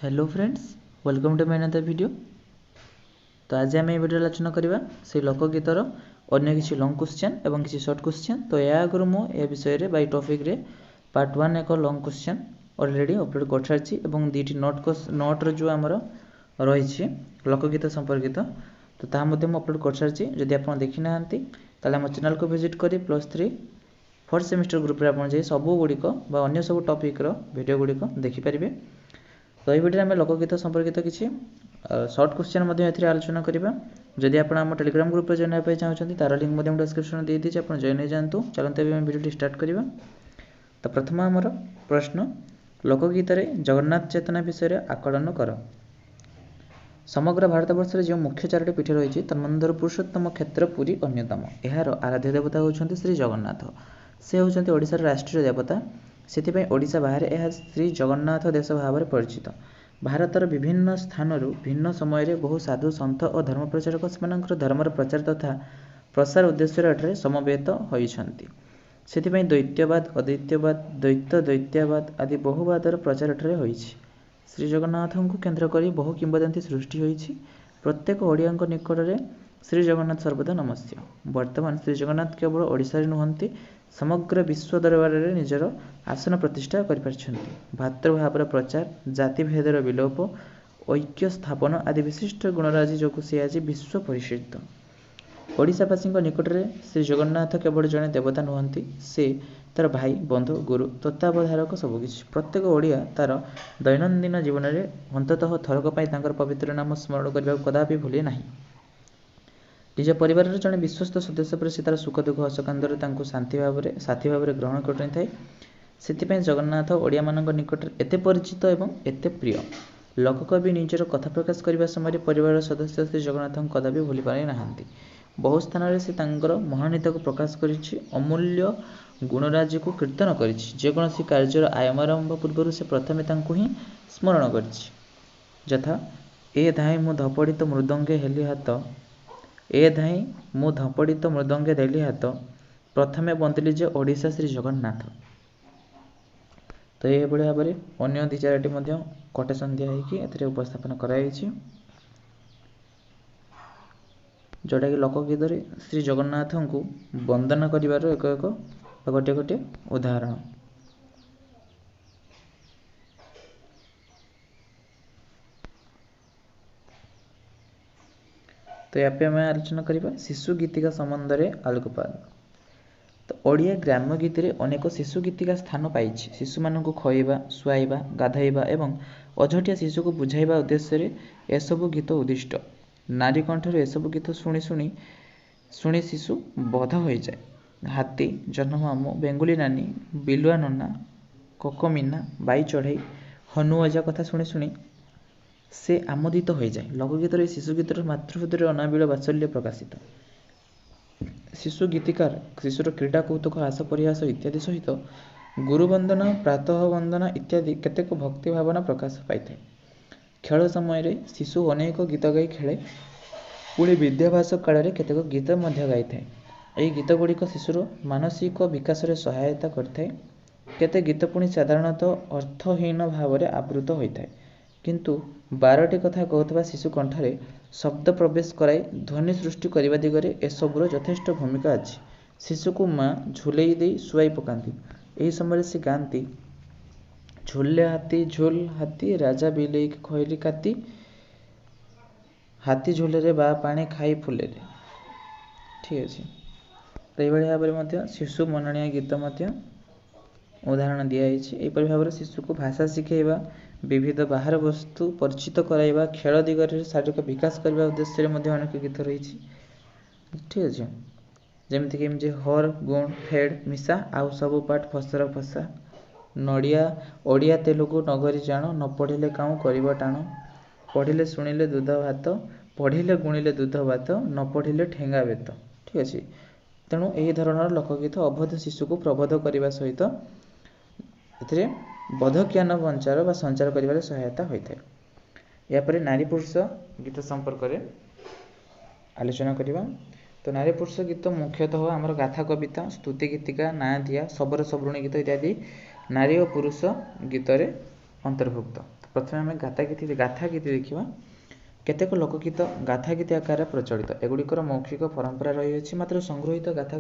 Hello friends, welcome to my another video. तो आज आम वीडियो आलोचना करवा से लोकगीतर अन्य किसी लंग क्वेश्चन एवं किसी शॉर्ट क्वेश्चन। तो या आगु मुझे विषय में टॉपिक रे पार्ट 1 एक लंग क्वेश्चन ऑलरेडी अपलोड कर सारी और दुईटी नोट्र जो आमर रही लोकगीत संपर्कित तो ताहा अपलोड कर सारी। जदि आप देखी ना आम चैनल को विजिट करी +3 4th सेमिस्टर ग्रुप रे आप सब गुड़िक अन्य सब टॉपिक वीडियो गुड़िक देखिपारे। तो ये वीडियो में लोकगीत संपर्कित किसी शॉर्ट क्वेश्चन आलोचना करवा। जदि आप टेलीग्राम ग्रुप जॉइन होगा चाहते तार लिंक डिस्क्रिप्शन दे दी आप जॉइन हो जातु। चलते वीडियो स्टार्ट करवा। तो प्रथम आमर प्रश्न, लोकगीत जगन्नाथ चेतना विषय आकलन कर। समग्र भारतवर्ष जो मुख्य 4टी पीठ रही तन्मध्य पुरुषोत्तम क्षेत्र पुरी अन्यतम। यार आराध्य देवता होती श्री जगन्नाथ। से होती ओडिशार राष्ट्रीय देवता। से ओडिशा बाहर यह श्री जगन्नाथ देश भाव में परिचित। भारतर विभिन्न स्थानरू भिन्न समय बहु साधु सन्थ और धर्म प्रचारक से धर्मर प्रचार तथा प्रसार उद्देश्य समवेत होती। से द्वैत्यवाद अद्वैत्यवाद द्वैत दैत्यावाद आदि बहुवादर प्रचार होती। श्री जगन्नाथ को केन्द्र कर बहु किंवदंती सृष्टि होती। प्रत्येक ओडिया निकट में श्री जगन्नाथ सर्वदा नमस्य। वर्तमान श्री जगन्नाथ केवल ओडिशा नुहति समग्र विश्व दरबार में निजर आसन प्रतिष्ठा कर भातृभाव प्रचार जातिभेदर विलोप ऐक्य स्थापन आदि विशिष्ट गुणराजी जो सी आज विश्व परिसिद्ध। ओडिशावासी निकट में श्री जगन्नाथ केवल जड़े देवता नुहति से तार भाई बंधु गुरु तत्वावधारक सबकिछि। प्रत्येक ओडिया तार दैनंदिन जीवन में अंततः थरक पवित्र नाम स्मरण करने कदापि भूले ना। निज परिवार जड़े विश्वस्त सदस्य पर से तार सुख दुख हसकांदर शांति भाव साथी भाव ग्रहण कर जगन्नाथ ओडिया मान निकट एत परिचित एवं एत प्रिय। लोककवि निजर कथा प्रकाश करने समय परिवार सदस्य श्री जगन्नाथ कदापि भूली पारि नाहांती। बहु स्थान से महानीत को प्रकाश कर अमूल्य गुणराजी को कीर्तन कर जेकोसी कार्यर आरंभ पूर्व से प्रथमे ही स्मरण कर यथा ए धाई मु धपड़ित मृदंगे हेली हाथ ए धाई मु धपड़ित मृदंगे देली हाथ प्रथमे बंदिली जे ओडिशा श्री जगन्नाथ। तो ये भाव में अन्य 2-4टी कोटेशन दिखाई उपस्थापन कराई जोटा कि लोकगीत श्री जगन्नाथ को वंदना कर एक गोटे उदाहरण। तो यहाँ पे आम आलोचना करवा शिशु गीतिका संबंध में आलोकपात। तो ओडिया ग्राम्य गीत अनेक शिशु गीतिका स्थान पाई। शिशु मान खुआइबा शुआइबा गाधैबा एवं अझटिया शिशु को बुझाइबा उद्देश्य एसबू गीत उद्दिष्ट। नारी कंठर एसबू गीत शुणी शुणी शुणी शिशु बध हो जाए। हाथी जन्ममामू बेंगुली नानी बिलुआ नना कोकमीना बाई चढ़ई हनु अजा कथा शुणी शुणी से आमोदित हो जाए। लोकगीत शिशु गीतर मातृहृदय अनाबिल बात्सल्य प्रकाशित। शिशु गीतिकार शिशुर क्रीड़ा कौतुक हास परिहास इत्यादि सहित गुरुवंदना प्रातः वंदना इत्यादि केतेक भक्ति भावना प्रकाश पाई। खेल समय शिशु अनेक गीत गाई खेले। पुणी विद्याभ्यास काल में केतेक गीत गाई थाए। यही गीत गुड़िक शिशुर मानसिक विकास में सहायता करते। केते गीत पुणी साधारणतः अर्थहीन भाव में आवृत होता है किंतु 12टी कथा कहूथबा शिशु कंठरे शब्द प्रवेश कराई ध्वनि सृष्टि करने दिगरे एसबूर यथेष्ट भूमिका अच्छी। शिशु को माँ झुलई दे शुआई पकाती। यही समय से गाती झुले हाथी झुल हाथी राजा बिलेई खैली काती हाथी झुले रे बा पानी खाई फुले रे। ठीक अच्छे। तो ये भाव में शिशु मननिया गीत उदाहरण दिखाई। यहपरि भाव में शिशु को भाषा शिखेबा विविध बाहर वस्तु परिचित कराइबा खेल दिगरे शारीरिक विकास करने उद्देश्य अनेक गीत रही। ठीक अच्छे। जमीक हर गुण फेड मिशा आउ सबू पाठ फसर फसा नड़िया ओडिया तेलुगु नगरी जान न पढ़िले काऊ कर टाण पढ़िले शुणिले दूध भात पढ़िले गुणिले दूध भात न पढ़िले ठेंगा बेत। ठीक अच्छे। तेणु यही धरणर लोकगीत अबोध शिशु को प्रबोध करने सहित बोधज्ञान संचार व संचार कर सहायता होता है। यापर नारी पुरुष गीत संपर्क में आलोचना करवा। तो नारी पुरुष गीत मुख्यतः आमर गाथा कविता स्तुति गीतिका नादिया शबर सबरुणी गीत इत्यादि नारी और पुरुष गीत अंतर्भुक्त। प्रथम आम गाथा गीति देखा केतेक लोकगीत गाथा गीति आकार प्रचलित एगुड़िकर मौखिक परंपरा रही मात्र संग्रहित गाथा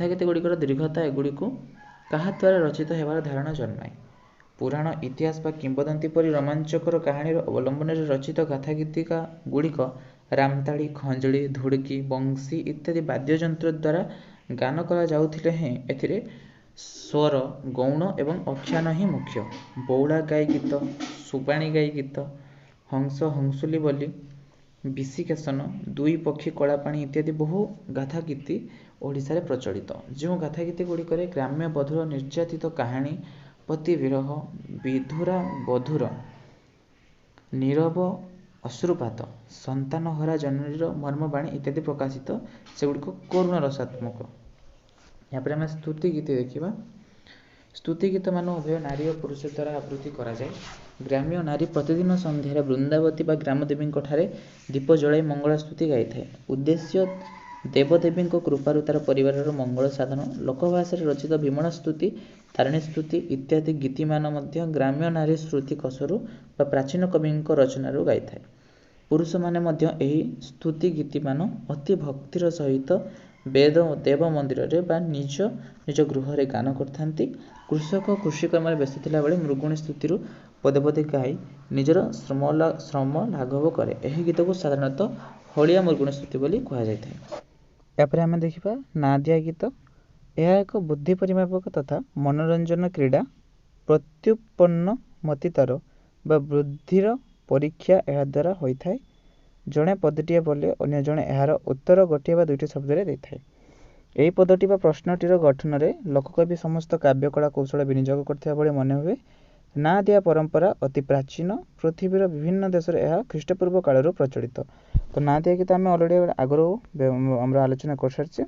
गीति गुड़िकर दीर्घता एगुड़िक क्या द्वारा रचित होवार धारणा जन्माए। पुराण इतिहास बा किंबदंती परि रोमांचकर कहानी अवलंबन रचित गाथा गीतिका गुड़िक रामताड़ी खंजड़ी धुड़की बंशी इत्यादि वाद्ययंत्र द्वारा गान करा जाउथिले हें एथिरे स्वर गौण एवं आख्यान ही मुख्य। बौड़ा गाई गीत सुबाणी गाई गीत हंस हंसुली बोली विशिकेशन दुई पक्षी कलापाणी इत्यादि बहु गाथा गीति ओडिशा रे प्रचलित। जो गाथा गीति गुड़िक ग्राम्य बधुर निर्यातित कहानी पति विरह विधुरा बधुर नीरव अश्रुपात संतानहरा जननीर मर्मबाणी इत्यादि प्रकाशित सेगुड़िक करुण रसात्मक। यहाँ पर आम स्तुति गीत देखा स्तुति गीत मान उभय नारी और पुरुष द्वारा आवृत्ति करा जाए। ग्राम्य नारी प्रतिदिन संध्यार वृंदावती बा ग्रामदेवी ठारे दीप जलाई मंगला स्तुति गाई थाए। उद्देश्य देवदेवी कृपारु तार परिवार मंगल साधन। लोकभाषा रचित विमला स्तुति तारिणी स्तुति इत्यादि गीति मान मध्य ग्राम्य नारी श्रुति कसरु बा प्राचीन कवि रचनारू गाई थाए। पुरुष माने मध्य एही स्तुति गीति मान अति भक्तिर सहित वेद देव मंदिर रे बा निज निज गृह रे गान करथांती। कृषक कृषि कर्म व्यस्त थिला बेले मृगुणी स्तुति पदे पदे गाई निजर श्रम लाघव करे। एही गीत को साधारणतः हलिया मृगुणी स्तुति बोली कहा जाय थाए। यापर आम देखा ना दिया गीत यह एक बुद्धि परिमापक तथा मनोरंजन क्रीड़ा प्रत्युत्पन्न मतितार बा बुद्धिर परीक्षा यह द्वारा होता है। जड़े पदटीए बोले अन्य जड़े यार उत्तर गोटे बा दुईटी शब्द रे देता है। यही पदटी बा प्रश्नटीर गठन में लोककवि समस्त काव्यकला कौशल विनियोग करथिबा भली मन हुए। ना दिया परंपरा अति प्राचीन पृथ्वीर विभिन्न देश में ख्रीष्टपूर्व कालरू प्रचलित। तो ना दिया गीत आम अलरेडी आगुरी आलोचना कर सारी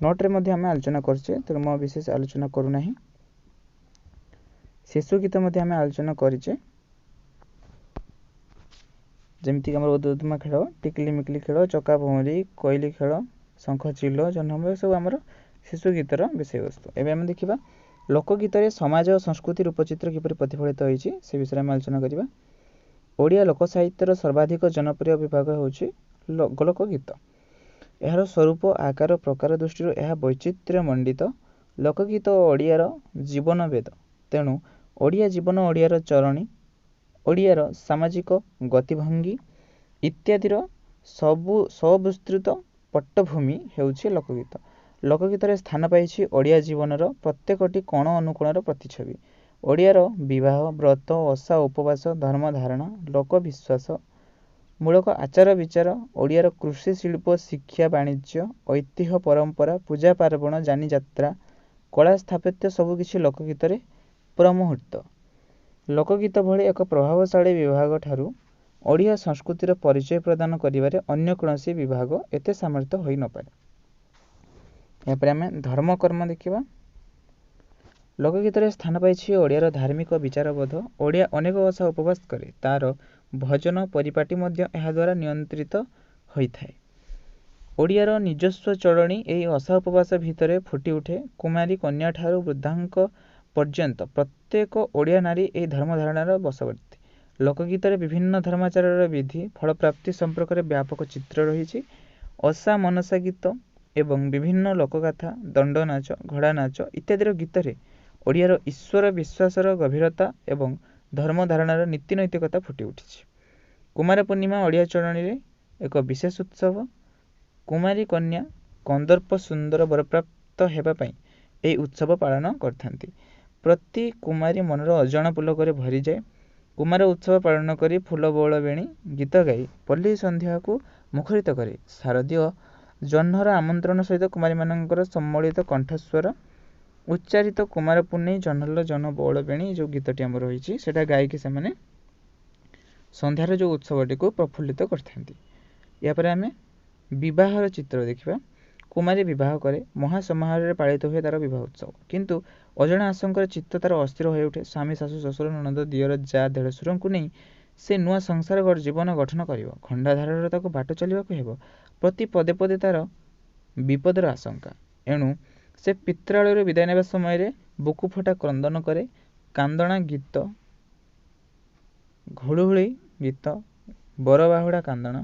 नोट्रे आम आलोचना करचे तो मैं विशेष आलोचना करूना। शिशु गीत आम आलोचना करें जमीक उदुमा खेल टिकली मिकली खेल चका भौरी कोईली खेल शंख चिल जन्म सब आम शिशु गीतर विषय वस्तु। एवं आम देखा लोकगीत समाज और संस्कृति रूपचित्र किपर प्रतिफलित होती से विषय में आलोचना करवा। ओडिया लोक साहित्यर सर्वाधिक जनप्रिय विभाग होची लोकगीत। यार स्वरूप आकार प्रकार दृष्टि यह वैचित्र्य मंडित। लोकगीत ओडियार जीवन वेद तेणु ओडिया जीवन ओडियार चरणी ओडियार सामाजिक गतिभंगी इत्यादिर सबु सविस्तृत पट्टभूमि हेउछि लोकगीत। लोकगीत स्थान पाई ओडिया जीवनर प्रत्येकटी कोण अनुकोणर प्रतिछवि। ओडियार विवाह व्रत ओषा उपवास धर्म धारणा लोकविश्वास मूलक आचार विचार ओडियार कृषि शिल्प शिक्षा वाणिज्य ऐतिह्य परंपरा पूजा पार्वण जानी जात्रा कला स्थापत्य सबकिछि लोकगीत प्रमुहूर्त। लोकगीत भली एक प्रभावशाली विभाग ठारू ओडिया संस्कृतिर परिचय प्रदान करिवारे अन्य कौनसी विभाग एते सामर्थ्य होई न पारे। यहाँ पर आम धर्म कर्म देखा लोकगीत स्थान पाई ओडियार धार्मिक विचारबोध। ओडिया अनेक ओषा उपवास करे तार भजन परिपाटी मध्य एहा द्वारा नियंत्रित होइथाए। ओडियार निजस्व चलणी एही ओषा उपवास भितरे फुटी उठे। कुमारी कन्या ठारू वृद्धांक पर्यंत प्रत्येक ओडिया नारी एही धर्म धारणार बशवर्ती। लोकगीत विभिन्न धर्माचार विधि फल प्राप्ति संपर्क में व्यापक चित्र रही। ओषा मनसा गीत एवं विभिन्न लोकगाथा दंड नाच घोड़ा नाच इत्यादि गीत ओडियार ईश्वर विश्वासर गभीरता एवं धर्म धारणार नीति नैतिकता फुटी उठी। कुमार पूर्णिमा ओडिया चलणी एक विशेष उत्सव। कुमारी कन्या कंदर्प सुंदर वरप्राप्त होगापी यही उत्सव पालन करथांती। प्रति कुमारी मनर अजाण पुलक भरी जाए। कुमार उत्सव पालन करी फूल बौल बेणी गीत गाई पल्ली संध्या को मुखरित करे। शारदीय जह्नर आमंत्रण सहित कुमारी मानकर सम्मिलित कंठस्वर उच्चारित कुमार पुन्नी जह्नल जन बौल बेणी जो गीतटी आम रही सेटा गायकी से माने संध्यार जो उत्सवटी को प्रफुल्लित करथांती। यापर आम विवाहर चित्र देखा। कुमारी विवाह करे महासमारोह पालित हुए तार विवाह उत्सव किंतु अजणा आशंकर चित्त तार अस्थिर हो उठे। स्वामी शाशु शशुर ननद दियर जा देढ़शुर को नहीं से नुआ संसार जीवन गठन कर खंडाधार ताको बाट चलवाक हेब। प्रति पदे पदे तार विपदर आशंका एणु से पित्रालय विदाय नेबा समय बुकु फटा क्रंदन करे। कांदणा गीत ଘୁଳୁଘୁଳି ଗୀତ, ବର ବାହୁଡ଼ା କାନ୍ଦଣା,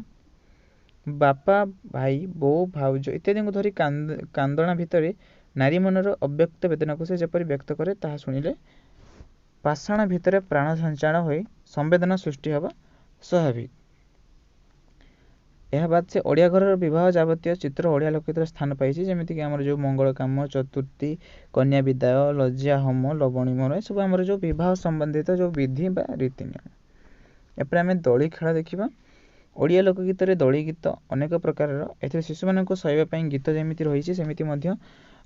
ବାପା ଭାଇ ବୋଉ ଭାଉଜ ଇତ୍ୟାଦିଙ୍କୁ ଧରି କାନ୍ଦଣା ଭିତରେ ନାରୀ ମନର ଅବ୍ୟକ୍ତ ବେଦନାକୁ ସେ ଯେପରି ବ୍ୟକ୍ତ କରେ, ତାହା ଶୁଣିଲେ ପାଷାଣ ଭିତରେ ପ୍ରାଣ ସଞ୍ଚାର ହୋଇ ସମ୍ବେଦନା ସୃଷ୍ଟି ହେବା ସ୍ୱାଭାବିକ। ଏହା ବାଦ ସେ ଓଡ଼ିଆ ଘରର ବିବାହ ଯାବତୀୟ ଚିତ୍ର ଓଡ଼ିଆ ଲୋକଗୀତରେ ସ୍ଥାନ ପାଇଛି, ଯେମିତିକି ଆମର ଯେଉଁ ମଙ୍ଗଳ କାମ, ଚତୁର୍ଥୀ, କନ୍ୟା ବିଦାୟ, ଲଜ୍ଜା ହୋମ, ଲବଣୀ ମୋର, ଏସବୁ ଆମର ଯେଉଁ ବିବାହ ସମ୍ବନ୍ଧିତ ଯେଉଁ ବିଧି ବା ରୀତିନିୟମ। ଏପରେ ଆମେ ଦୋଳି ଖେଳ ଦେଖିବା। ଓଡ଼ିଆ ଲୋକଗୀତରେ ଦୋଳି ଗୀତ ଅନେକ ପ୍ରକାରର। ଏଥିରେ ଶିଶୁମାନଙ୍କୁ ଶୋଇବା ପାଇଁ ଗୀତ ଯେମିତି ରହିଛି, ସେମିତି ମଧ୍ୟ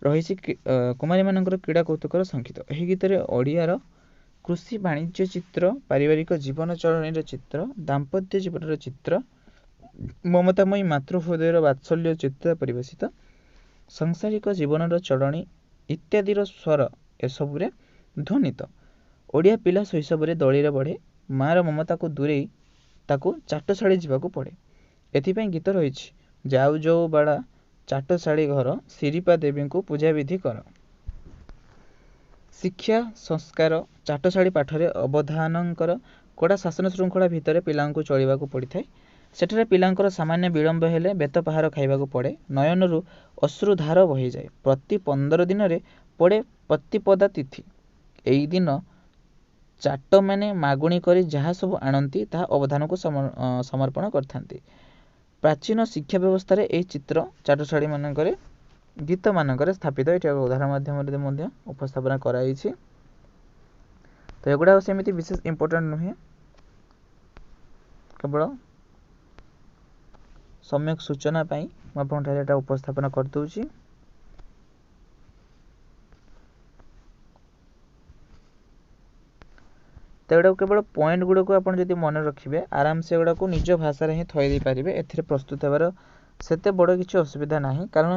ରହିଛି କୁମାରୀମାନଙ୍କର କ୍ରୀଡ଼ା କୌତୁକର ସଂକ୍ଷିପ୍ତ। ଏହି ଗୀତରେ ଓଡ଼ିଆର କୃଷି ବାଣିଜ୍ୟ ଚିତ୍ର, ପାରିବାରିକ ଜୀବନ ଚଳଣୀର ଚିତ୍ର, ଦାମ୍ପତ୍ୟ ଜୀବନର ଚିତ୍ର, ମମତାମୟୀ ମାତୃ ହୃଦୟର ବାତ୍ସଲ୍ୟ ଚିତ୍ର ପରିବେଶିତ, ସାଂସାରିକ ଜୀବନର ଚଳଣୀ ଇତ୍ୟାଦିର ସ୍ୱର ଏସବୁରେ ଧ୍ୱନିତ। ଓଡ଼ିଆ ପିଲା ଶୈଶବରେ ଦୋଳିରେ ବଢ଼େ, ମାଆର ମମତାକୁ ଦୂରେଇ ତାକୁ ଚାଟଶାଳୀ ଯିବାକୁ ପଡ଼େ। ଏଥିପାଇଁ ଗୀତ ରହିଛି, ଯାଉ ଯାଉ ବାଳା ଚାଟଶାଳୀ ଘର, ଶିରିପା ଦେବୀଙ୍କୁ ପୂଜାବିଧି କର। ଶିକ୍ଷା ସଂସ୍କାର ଚାଟଶାଳୀ ପାଠରେ ଅବଧାନଙ୍କର କଡ଼ା ଶାସନ ଶୃଙ୍ଖଳା ଭିତରେ ପିଲାଙ୍କୁ ଚଳିବାକୁ ପଡ଼ିଥାଏ। ସେଠାରେ ପିଲାଙ୍କର ସାମାନ୍ୟ ବିଳମ୍ବ ହେଲେ ବେତ ପାହାର ଖାଇବାକୁ ପଡ଼େ। ନୟନରୁ ଅଶ୍ରୁଧାର ବହିଯାଏ। ପ୍ରତି 15 ଦିନରେ ପଡ଼େ ପ୍ରତିପଦା ତିଥି। ଏହି ଦିନ ଚାଟମାନେ ମାଗୁଣି କରି ଯାହା ସବୁ ଆଣନ୍ତି, ତାହା ଅବଧାନକୁ ସମର୍ପଣ କରିଥାନ୍ତି। ପ୍ରାଚୀନ ଶିକ୍ଷା ବ୍ୟବସ୍ଥାରେ ଏହି ଚିତ୍ର ଚାଟଶାଳୀମାନଙ୍କରେ ଗୀତମାନଙ୍କରେ ସ୍ଥାପିତ। ଏଠି ଉଦାହରଣ ମାଧ୍ୟମରେ ମଧ୍ୟ ଉପସ୍ଥାପନ କରାଯାଇଛି। ତ ଏଗୁଡ଼ାକ ସେମିତି ବିଶେଷ ଇମ୍ପୋର୍ଟାଣ୍ଟ ନୁହେଁ, କେବଳ ସମ୍ୟକ ସୂଚନା ପାଇଁ ମୁଁ ଆପଣଙ୍କଠାରେ ଏଟା ଉପସ୍ଥାପନ କରିଦେଉଛି। ତ ଏଗୁଡ଼ାକୁ କେବଳ ପଏଣ୍ଟ ଗୁଡ଼ିକୁ ଆପଣ ଯଦି ମନେ ରଖିବେ, ଆରାମସେ ଏଗୁଡ଼ାକୁ ନିଜ ଭାଷାରେ ହିଁ ଥୋଇ ଦେଇପାରିବେ। ଏଥିରେ ପ୍ରସ୍ତୁତ ହେବାର ସେତେ ବଡ଼ କିଛି ଅସୁବିଧା ନାହିଁ, କାରଣ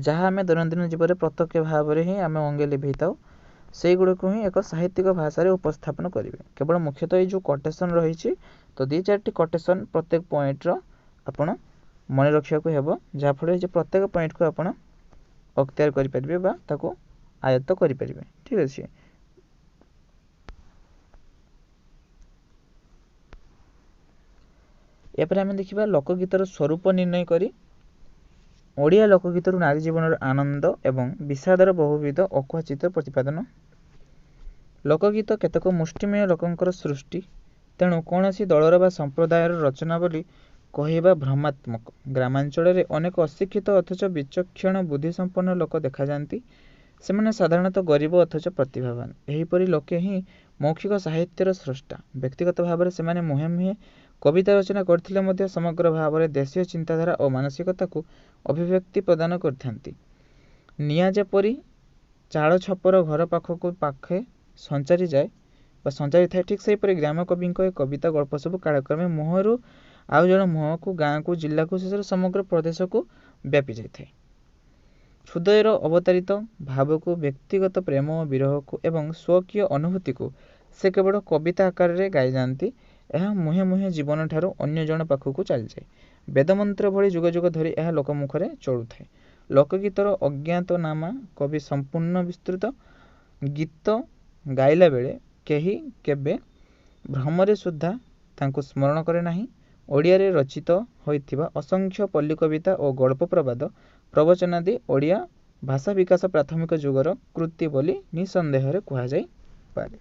ଯାହା ଆମେ ଦୈନନ୍ଦିନ ଜୀବନରେ ପ୍ରତ୍ୟକ୍ଷ ଭାବରେ ହିଁ ଆମେ ଅଙ୍ଗେ ଲିଭେଇଥାଉ, ସେଇଗୁଡ଼ିକୁ ହିଁ ଏକ ସାହିତ୍ୟିକ ଭାଷାରେ ଉପସ୍ଥାପନ କରିବେ। କେବଳ ମୁଖ୍ୟତଃ ଏଇ ଯେଉଁ କୋଟେସନ୍ ରହିଛି, ତ 2-4ଟି କୋଟେସନ୍ ପ୍ରତ୍ୟେକ ପଏଣ୍ଟର ଆପଣ ମନେ ରଖିବାକୁ ହେବ, ଯାହାଫଳରେ ଯେ ପ୍ରତ୍ୟେକ ପଏଣ୍ଟକୁ ଆପଣ ଅକ୍ତିଆର କରିପାରିବେ ବା ତାକୁ ଆୟତ୍ତ କରିପାରିବେ। ଠିକ୍ ଅଛି। ଏପରେ ଆମେ ଦେଖିବା ଲୋକଗୀତର ସ୍ୱରୂପ ନିର୍ଣ୍ଣୟ କରି ଓଡ଼ିଆ ଲୋକଗୀତରୁ ନାରୀ ଜୀବନର ଆନନ୍ଦ ଏବଂ ବିଷାଦର ବହୁବିଧ ଅକୁହା ଚିତ୍ର ପ୍ରତିପାଦନ। ଲୋକଗୀତ କେତେକ ମୁଷ୍ଟିମେୟ ଲୋକଙ୍କର ସୃଷ୍ଟି, ତେଣୁ କୌଣସି ଦଳର ବା ସମ୍ପ୍ରଦାୟର ରଚନା ବୋଲି କହିବା ଭ୍ରମାତ୍ମକ। ଗ୍ରାମାଞ୍ଚଳରେ ଅନେକ ଅଶିକ୍ଷିତ ଅଥଚ ବିଚକ୍ଷଣ ବୁଦ୍ଧିସମ୍ପନ୍ନ ଲୋକ ଦେଖାଯାନ୍ତି। ସେମାନେ ସାଧାରଣତଃ ଗରିବ ଅଥଚ ପ୍ରତିଭାବାନ। ଏହିପରି ଲୋକେ ହିଁ ମୌଖିକ ସାହିତ୍ୟର ସ୍ରଷ୍ଟା। ବ୍ୟକ୍ତିଗତ ଭାବରେ ସେମାନେ ମୁହେଁ ମୁହେଁ କବିତା ରଚନା କରିଥିଲେ ମଧ୍ୟ ସମଗ୍ର ଭାବରେ ଦେଶୀୟ ଚିନ୍ତାଧାରା ଓ ମାନସିକତାକୁ ଅଭିବ୍ୟକ୍ତି ପ୍ରଦାନ କରିଥାନ୍ତି। ନିଆଁ ଯେପରି ଚାଳ ଛପର ଘର ପାଖକୁ ପାଖେ ସଞ୍ଚାରିଥାଏ, ଠିକ୍ ସେହିପରି ଗ୍ରାମ କବିଙ୍କ ଏ କବିତା ଗଳ୍ପ ସବୁ କାଳକ୍ରମେ ମୁହଁରୁ ଆଉ ଜଣେ ମୁହଁକୁ, ଗାଁକୁ, ଜିଲ୍ଲାକୁ, ଶେଷରେ ସମଗ୍ର ପ୍ରଦେଶକୁ ବ୍ୟାପି ଯାଇଥାଏ। ହୃଦୟର ଅବତାରିତ ଭାବକୁ, ବ୍ୟକ୍ତିଗତ ପ୍ରେମ ଓ ବିରହକୁ ଏବଂ ସ୍ୱକୀୟ ଅନୁଭୂତିକୁ ସେ କେବଳ କବିତା ଆକାରରେ ଗାଇଯାଆନ୍ତି। ଏହା ମୁହେଁ ମୁହେଁ ଜୀବନଠାରୁ ଅନ୍ୟ ଜଣ ପାଖକୁ ଚାଲିଯାଏ। ବେଦମନ୍ତ୍ର ଭଳି ଯୁଗ ଯୁଗ ଧରି ଏହା ଲୋକମୁଖରେ ଚଳୁଥାଏ। ଲୋକଗୀତର ଅଜ୍ଞାତନାମା କବି ସମ୍ପୂର୍ଣ୍ଣ ବିସ୍ତୃତ। ଗୀତ ଗାଇଲା ବେଳେ କେହି କେବେ ଭ୍ରମରେ ସୁଦ୍ଧା ତାଙ୍କୁ ସ୍ମରଣ କରେ ନାହିଁ। ଓଡ଼ିଆରେ ରଚିତ ହୋଇଥିବା ଅସଂଖ୍ୟ ପଲ୍ଲୀ କବିତା ଓ ଗଳ୍ପ, ପ୍ରବାଦ, ପ୍ରବଚନାଦି ଓଡ଼ିଆ ଭାଷା ବିକାଶ ପ୍ରାଥମିକ ଯୁଗର କୃତି ବୋଲି ନିଃସନ୍ଦେହରେ କୁହାଯାଇପାରେ।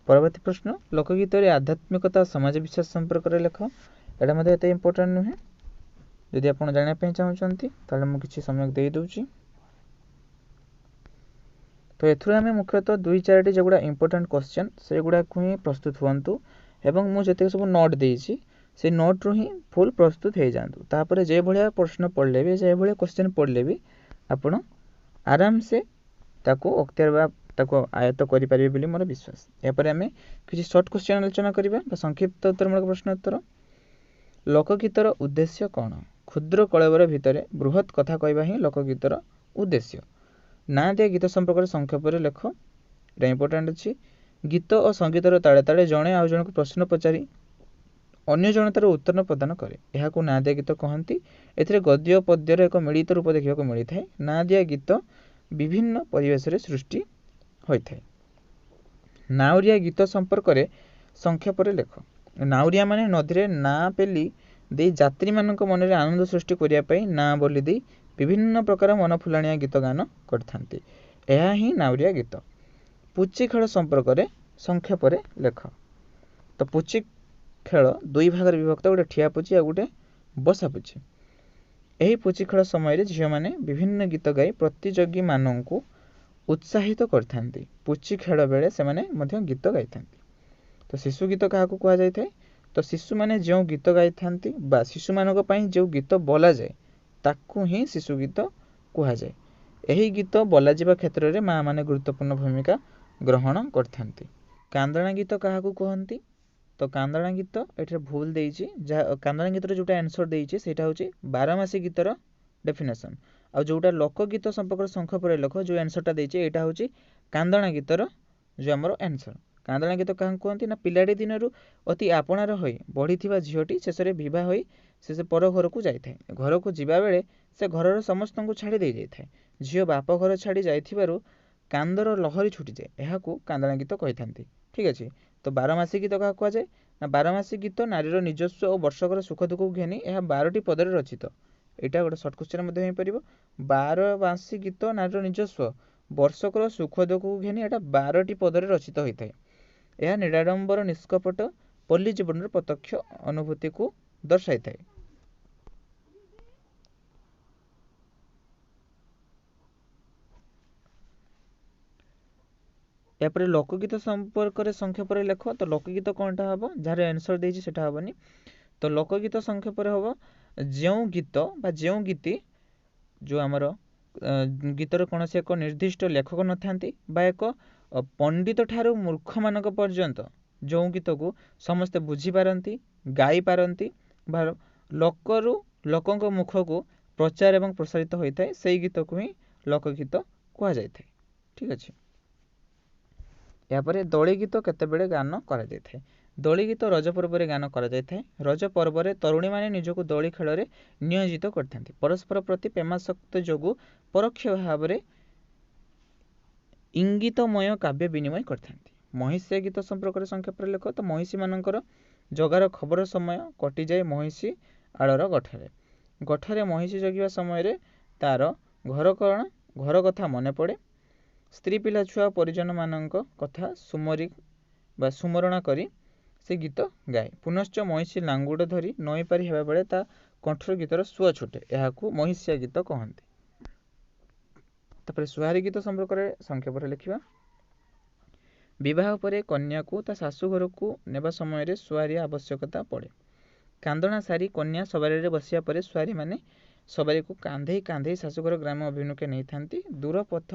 ପରବର୍ତ୍ତୀ ପ୍ରଶ୍ନ, ଲୋକଗୀତରେ ଆଧ୍ୟାତ୍ମିକତା ସମାଜ ବିଶ୍ୱାସ ସମ୍ପର୍କରେ ଲେଖ। ଏଇଟା ମଧ୍ୟ ଏତେ ଇମ୍ପୋର୍ଟାଣ୍ଟ ନୁହେଁ। ଯଦି ଆପଣ ଜାଣିବା ପାଇଁ ଚାହୁଁଛନ୍ତି ତାହେଲେ ମୁଁ କିଛି ସମୟ ଦେଇଦେଉଛି। ତ ଏଥିରୁ ଆମେ ମୁଖ୍ୟତଃ 2-4ଟି ଯେଗୁଡ଼ା ଇମ୍ପୋର୍ଟାଣ୍ଟ କ୍ୱେଶ୍ଚନ୍, ସେଗୁଡ଼ାକୁ ହିଁ ପ୍ରସ୍ତୁତ ହୁଅନ୍ତୁ ଏବଂ ମୁଁ ଯେତିକି ସବୁ ନୋଟ୍ ଦେଇଛି ସେଇ ନୋଟ୍ରୁ ହିଁ ଫୁଲ୍ ପ୍ରସ୍ତୁତ ହେଇଯାଆନ୍ତୁ। ତାପରେ ଯେଭଳିଆ ପ୍ରଶ୍ନ ପଢ଼ିଲେ ବି, ଯେଭଳିଆ କ୍ୱେଶ୍ଚନ୍ ପଢ଼ିଲେ ବି ଆପଣ ଆରାମସେ ତାକୁ ଅକ୍ତିଆର ବା ତାକୁ ଆୟତ୍ତ କରିପାରିବେ ବୋଲି ମୋର ବିଶ୍ୱାସ। ଏହାପରେ ଆମେ କିଛି ସର୍ଟ କ୍ୱେଶ୍ଚନ୍ ଆଲୋଚନା କରିବା ବା ସଂକ୍ଷିପ୍ତ ଉତ୍ତରମୂଳକ ପ୍ରଶ୍ନ ଉତ୍ତର। ଲୋକଗୀତର ଉଦ୍ଦେଶ୍ୟ କ'ଣ? କ୍ଷୁଦ୍ର କଳେବର ଭିତରେ ବୃହତ୍ କଥା କହିବା ହିଁ ଲୋକଗୀତର ଉଦ୍ଦେଶ୍ୟ। ନାଁ ଦିଆ ଗୀତ ସମ୍ପର୍କରେ ସଂକ୍ଷେପରେ ଲେଖ। ଏଇଟା ଇମ୍ପୋର୍ଟାଣ୍ଟ ଅଛି। ଗୀତ ଓ ସଙ୍ଗୀତର ତାଳେ ତାଳେ ଜଣେ ଆଉ ଜଣଙ୍କୁ ପ୍ରଶ୍ନ ପଚାରି ଅନ୍ୟ ଜଣେ ତାର ଉତ୍ତର ପ୍ରଦାନ କରେ। ଏହାକୁ ନାଁ ଦିଆ ଗୀତ କହନ୍ତି। ଏଥିରେ ଗଦ୍ୟ ଓ ପଦ୍ୟର ଏକ ମିଳିତ ରୂପ ଦେଖିବାକୁ ମିଳିଥାଏ। ନାଁ ଦିଆ ଗୀତ ବିଭିନ୍ନ ପରିବେଶରେ ସୃଷ୍ଟି ହୋଇଥାଏ। ନାଉରିଆ ଗୀତ ସମ୍ପର୍କରେ ସଂକ୍ଷେପରେ ଲେଖ। ନାଉରିଆ ମାନେ ନଦୀରେ ନାଁ ପେଲି ଦେଇ ଯାତ୍ରୀମାନଙ୍କ ମନରେ ଆନନ୍ଦ ସୃଷ୍ଟି କରିବା ପାଇଁ ନାଁ ବୋଲି ଦେଇ ବିଭିନ୍ନ ପ୍ରକାର ମନଫୁଲାଣିଆ ଗୀତ ଗାନ କରିଥାନ୍ତି। ଏହା ହିଁ ନାଉରିଆ ଗୀତ। ପୁଚି ଖେଳ ସମ୍ପର୍କରେ ସଂକ୍ଷେପରେ ଲେଖ। ତ ପୁଚି ଖେଳ ଦୁଇ ଭାଗରେ ବିଭକ୍ତ, ଗୋଟେ ଠିଆ ପୁଚି ଆଉ ଗୋଟେ ବସା ପୁଚି। ଏହି ପୁଚି ଖେଳ ସମୟରେ ଝିଅମାନେ ବିଭିନ୍ନ ଗୀତ ଗାଇ ପ୍ରତିଯୋଗୀମାନଙ୍କୁ ଉତ୍ସାହିତ କରିଥାନ୍ତି। ପୁଚି ଖେଳ ବେଳେ ସେମାନେ ମଧ୍ୟ ଗୀତ ଗାଇଥାନ୍ତି। ତ ଶିଶୁ ଗୀତ କାହାକୁ କୁହାଯାଇଥାଏ? ତ ଶିଶୁମାନେ ଯେଉଁ ଗୀତ ଗାଇଥାନ୍ତି ବା ଶିଶୁମାନଙ୍କ ପାଇଁ ଯେଉଁ ଗୀତ ବୋଲାଯାଏ ତାକୁ ହିଁ ଶିଶୁ ଗୀତ କୁହାଯାଏ। ଏହି ଗୀତ ବୋଲାଯିବା କ୍ଷେତ୍ରରେ ମାଆ ମାନେ ଗୁରୁତ୍ୱପୂର୍ଣ୍ଣ ଭୂମିକା ଗ୍ରହଣ କରିଥାନ୍ତି। କାନ୍ଦଣା ଗୀତ କାହାକୁ କୁହନ୍ତି? ତ କାନ୍ଦଣା ଗୀତ ଏଠାରେ ଭୁଲ ଦେଇଛି। କାନ୍ଦଣା ଗୀତର ଯେଉଁଟା ଆନ୍ସର ଦେଇଛି ସେଇଟା ହେଉଛି ବାରମାସୀ ଗୀତର ଡେଫିନେସନ୍। ଆଉ ଯେଉଁଟା ଲୋକଗୀତ ସମ୍ପର୍କରେ ସଂକ୍ଷେପରେ ଲେଖ, ଯେଉଁ ଆନ୍ସରଟା ଦେଇଛି ଏଇଟା ହେଉଛି କାନ୍ଦଣା ଗୀତର ଯେଉଁ ଆମର ଆନ୍ସର। କାନ୍ଦଣା ଗୀତ କାହାକୁ କୁହନ୍ତି? ନା ପିଲାଟି ଦିନରୁ ଅତି ଆପଣାର ହୋଇ ବଢ଼ିଥିବା ଝିଅଟି ଶେଷରେ ବିଭା ହୋଇ ସେ ପର ଘରକୁ ଯାଇଥାଏ। ଘରକୁ ଯିବାବେଳେ ସେ ଘରର ସମସ୍ତଙ୍କୁ ଛାଡ଼ି ଦେଇଯାଇଥାଏ। ଝିଅ ବାପ ଘର ଛାଡ଼ି ଯାଇଥିବାରୁ କାନ୍ଦର ଲହରୀ ଛୁଟିଯାଏ। ଏହାକୁ କାନ୍ଦଣା ଗୀତ କହିଥାନ୍ତି। ଠିକ୍ ଅଛି। ତ ବାରମାସୀ ଗୀତ କାହାକୁ କୁହାଯାଏ? ନା ବାରମାସୀ ଗୀତ ନାରୀର ନିଜସ୍ୱ ଓ ବର୍ଷକର ସୁଖ ଦୁଃଖକୁ ଘେନି ଏହା 12ଟି ପଦରେ ରଚିତ। ଏଇଟା ଗୋଟେ ସର୍ଟ କ୍ୱେଶ୍ଚନ୍ ମଧ୍ୟ ହେଇପାରିବ। ବାରମାସୀ ଗୀତ ନାରୀର ନିଜସ୍ୱ ବର୍ଷକର ସୁଖ ଦୁଃଖକୁ ଘେନି ଏଟା 12ଟି ପଦରେ ରଚିତ ହୋଇଥାଏ। ଏହା ନିରାଡ଼ମ୍ବର ନିଷ୍କପଟ ପଲ୍ଲୀ ଜୀବନର ପ୍ରତ୍ୟକ୍ଷ ଅନୁଭୂତିକୁ ଦର୍ଶାଇଥାଏ। ଏହାପରେ ଲୋକଗୀତ ସମ୍ପର୍କରେ ସଂକ୍ଷେପରେ ଲେଖ। ତ ଲୋକଗୀତ କ'ଣଟା ହେବ? ଯାହାର ଆନ୍ସର ଦେଇଛି ସେଟା ହେବନି। ତ ଲୋକଗୀତ ସଂକ୍ଷେପରେ ହେବ ଯେଉଁ ଗୀତ ବା ଯେଉଁ ଗୀତି ଯେଉଁ ଆମର ଗୀତର କୌଣସି ଏକ ନିର୍ଦ୍ଦିଷ୍ଟ ଲେଖକ ନଥାନ୍ତି ବା ଏକ ପଣ୍ଡିତ ଠାରୁ ମୂର୍ଖମାନଙ୍କ ପର୍ଯ୍ୟନ୍ତ ଯେଉଁ ଗୀତକୁ ସମସ୍ତେ ବୁଝିପାରନ୍ତି, ଗାଇପାରନ୍ତି ବା ଲୋକରୁ ଲୋକଙ୍କ ମୁଖକୁ ପ୍ରଚାର ଏବଂ ପ୍ରସାରିତ ହୋଇଥାଏ, ସେଇ ଗୀତକୁ ହିଁ ଲୋକଗୀତ କୁହାଯାଇଥାଏ। ଠିକ୍ ଅଛି। ଏହାପରେ ଦୋଳି ଗୀତ କେତେବେଳେ ଗାନ କରାଯାଇଥାଏ? ଦୋଳି ଗୀତ ରଜ ପର୍ବରେ ଗାନ କରାଯାଇଥାଏ। ରଜ ପର୍ବରେ ତରୁଣୀମାନେ ନିଜକୁ ଦୋଳି ଖେଳରେ ନିୟୋଜିତ କରିଥାନ୍ତି। ପରସ୍ପର ପ୍ରତି ପ୍ରେମାସକ୍ତ ଯୋଗୁଁ ପରୋକ୍ଷ ଭାବରେ ଇଙ୍ଗିତମୟ କାବ୍ୟ ବିନିମୟ କରିଥାନ୍ତି। ମହିଷିଆ ଗୀତ ସମ୍ପର୍କରେ ସଂକ୍ଷେପରେ ଲେଖ। ତ ମହିଷୀମାନଙ୍କର ଜଗାର ଖବର ସମୟ କଟିଯାଏ ମହିଷୀ ଆଳର ଗଠରେ। ଗଠରେ ମହିଷୀ ଜଗିବା ସମୟରେ ତାର ଘର କଥା ମନେ ପଡ଼େ। ସ୍ତ୍ରୀ ପିଲା ଛୁଆ ପରିଜନମାନଙ୍କ କଥା ସୁମରଣା କରି ସେ ଗୀତ ଗାଏ। ପୁନଶ୍ଚ ମହିଷୀ ଲାଙ୍ଗୁଡ଼ ଧରି ନଈ ପାରି ହେବା ବେଳେ ତା କଣ୍ଠରୁ ଗୀତର ସୁଅ ଛୁଟେ। ଏହାକୁ ମହିଷିଆ ଗୀତ କହନ୍ତି। ତାପରେ ସୁହାରୀ ଗୀତ ସମ୍ପର୍କରେ ସଂକ୍ଷେପରେ ଲେଖିବା। ବିବାହ ପରେ କନ୍ୟାକୁ ତା ଶାଶୁ ଘରକୁ ନେବା ସମୟରେ ସୁହାରୀର ଆବଶ୍ୟକତା ପଡ଼େ। କାନ୍ଦଣା ସାରି କନ୍ୟା ସବାରିରେ ବସିବା ପରେ ସୁହାରୀମାନେ ସବାରିକୁ କାନ୍ଧେଇ କାନ୍ଧେଇ ଶାଶୁଘର ଗ୍ରାମ ଅଭିମୁଖେ ନେଇଥାନ୍ତି। ଦୂର ପଥ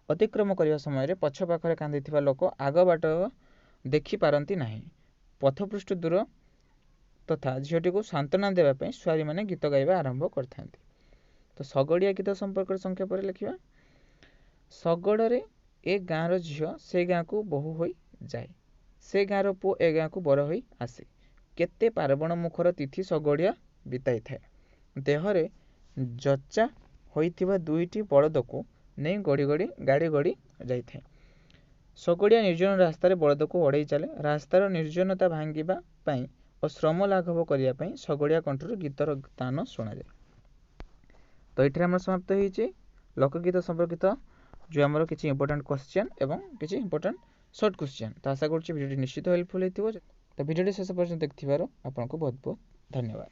ଅତିକ୍ରମ କରିବା ସମୟରେ ପଛ ପାଖରେ କାନ୍ଦିଥିବା ଲୋକ ଆଗ ବାଟ ଦେଖିପାରନ୍ତି ନାହିଁ। ପଥପୃଷ୍ଠ ଦୂର ତଥା ଝିଅଟିକୁ ସାନ୍ତ୍ୱନା ଦେବା ପାଇଁ ସୁହାରୀମାନେ ଗୀତ ଗାଇବା ଆରମ୍ଭ କରିଥାନ୍ତି। ତ ଶଗଡ଼ିଆ ଗୀତ ସମ୍ପର୍କରେ ସଂକ୍ଷେପରେ ଲେଖିବା। ଶଗଡ଼ରେ ଏ ଗାଁର ଝିଅ ସେ ଗାଁକୁ ବୋହୂ ହୋଇ ଯାଏ। ସେ ଗାଁର ପୁଅ ଏ ଗାଁକୁ ବର ହୋଇ ଆସେ। କେତେ ପାର୍ବଣ ମୁଖର ତିଥି ଶଗଡ଼ିଆ ବିତାଇଥାଏ। ଦେହରେ ଜଚା ହୋଇଥିବା ଦୁଇଟି ବଳଦକୁ ନେଇ ଗାଡ଼ି ଗଡ଼ି ଯାଇଥାଏ। ଶଗଡ଼ିଆ ନିର୍ଜନ ରାସ୍ତାରେ ବଳଦକୁ ଓଡ଼େଇ ଚାଲେ। ରାସ୍ତାର ନିର୍ଜନତା ଭାଙ୍ଗିବା ପାଇଁ ଓ ଶ୍ରମ ଲାଘବ କରିବା ପାଇଁ ଶଗଡ଼ିଆ କଣ୍ଠରୁ ଗୀତର ତାନ ଶୁଣାଯାଏ। ତ ଏଠାରେ ଆମର ସମାପ୍ତ ହେଇଛି ଲୋକଗୀତ ସମ୍ପର୍କିତ ଯେଉଁ ଆମର କିଛି ଇମ୍ପୋର୍ଟାଣ୍ଟ କ୍ୱେଶ୍ଚନ୍ ଏବଂ କିଛି ଇମ୍ପୋର୍ଟାଣ୍ଟ ସର୍ଟ କ୍ୱେଶ୍ଚନ୍। ତ ଆଶା କରୁଛି ଭିଡ଼ିଓଟି ନିଶ୍ଚିତ ହେଲ୍ପଫୁଲ୍ ହେଇଥିବ। ତ ଭିଡ଼ିଓଟି ଶେଷ ପର୍ଯ୍ୟନ୍ତ ଦେଖିଥିବାରୁ ଆପଣଙ୍କୁ ବହୁତ ବହୁତ ଧନ୍ୟବାଦ।